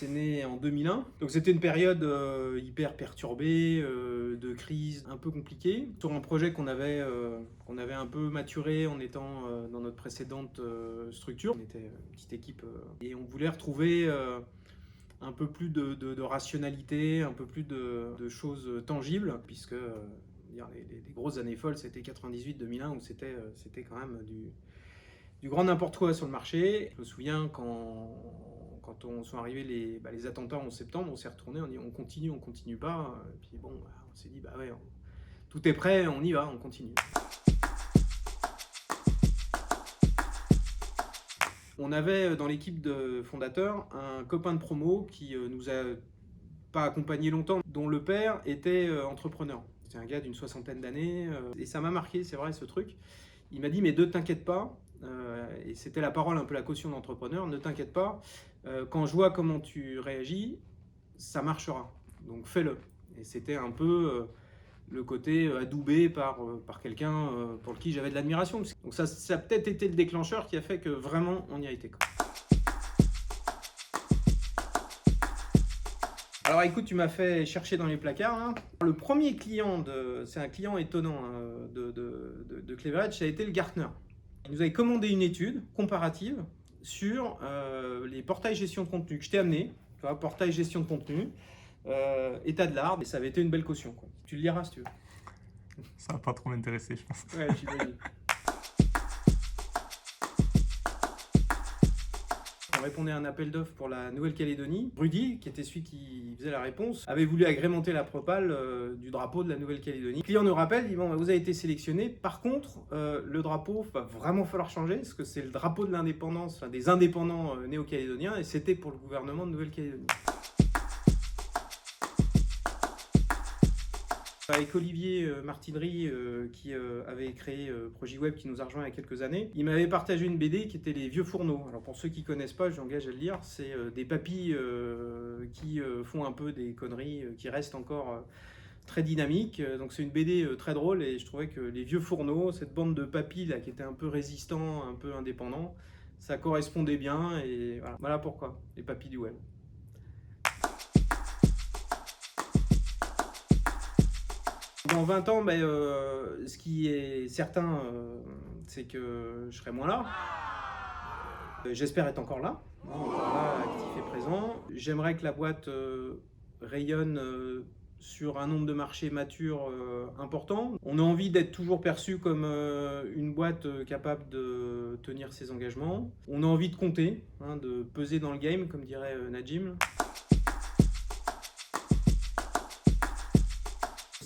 c'est né en 2001. Donc c'était une période hyper perturbée, de crise un peu compliquée. Sur un projet qu'on avait un peu maturé en étant dans notre précédente structure. On était une petite équipe et on voulait retrouver un peu plus de rationalité, un peu plus de choses tangibles, puisque les grosses années folles, c'était 98-2001 où c'était quand même du grand n'importe quoi sur le marché. Je me souviens quand on sont arrivés les attentats en septembre, on s'est retourné, on dit on continue pas. Et puis bon, on s'est dit bah ouais, tout est prêt, on y va, on continue. On avait dans l'équipe de fondateurs un copain de promo qui nous a pas accompagné longtemps, dont le père était entrepreneur. C'est un gars d'une 60aine d'années et ça m'a marqué, c'est vrai, ce truc. Il m'a dit mais ne t'inquiète pas, et c'était la parole, un peu la caution d'entrepreneur, ne t'inquiète pas, quand je vois comment tu réagis, ça marchera, donc fais-le. Et c'était un peu le côté adoubé par quelqu'un pour qui j'avais de l'admiration. Donc ça a peut-être été le déclencheur qui a fait que vraiment on y a été. Alors écoute, tu m'as fait chercher dans les placards, hein. Le premier client, c'est un client étonnant hein, de Cleverage, ça a été le Gartner. Il nous avait commandé une étude comparative sur les portails gestion de contenu que je t'ai amené, tu vois, portail gestion de contenu, état de l'art, et ça avait été une belle caution, quoi. Tu le liras si tu veux. Ça va pas trop m'intéresser, je pense. Ouais, j'imagine. On répondait à un appel d'offres pour la Nouvelle-Calédonie. Rudy, qui était celui qui faisait la réponse, avait voulu agrémenter la propale du drapeau de la Nouvelle-Calédonie. Le client nous rappelle, dit bon, vous avez été sélectionné. Par contre, le drapeau va vraiment falloir changer, parce que c'est le drapeau de l'indépendance, enfin, des indépendants néo-calédoniens, et c'était pour le gouvernement de Nouvelle-Calédonie. Avec Olivier Martinery qui avait créé Projiweb qui nous a rejoint il y a quelques années, il m'avait partagé une BD qui était Les Vieux Fourneaux. Alors pour ceux qui ne connaissent pas, j'engage à le lire, c'est des papys qui font un peu des conneries qui restent encore très dynamiques. Donc c'est une BD très drôle et je trouvais que Les Vieux Fourneaux, cette bande de papys là qui était un peu résistants, un peu indépendants, ça correspondait bien et voilà pourquoi, les papys du web. Dans 20 ans, ce qui est certain, c'est que je serai moins là. J'espère être encore là, actif et présent. J'aimerais que la boîte rayonne sur un nombre de marchés matures important. On a envie d'être toujours perçu comme une boîte capable de tenir ses engagements. On a envie de compter, hein, de peser dans le game, comme dirait Najim.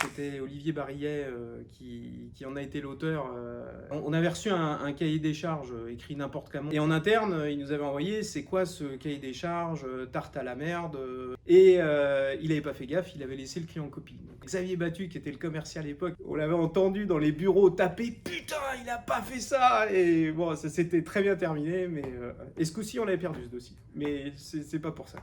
C'était Olivier Barillet qui en a été l'auteur. On avait reçu un cahier des charges écrit n'importe comment. Et en interne, il nous avait envoyé c'est quoi ce cahier des charges, tarte à la merde. Et il n'avait pas fait gaffe, il avait laissé le client en copie. Donc, Xavier Battu, qui était le commercial à l'époque, on l'avait entendu dans les bureaux taper putain, il a pas fait ça. Et bon, ça s'était très bien terminé. Mais et ce coup-ci, on l'avait perdu ce dossier. Mais c'est pas pour ça.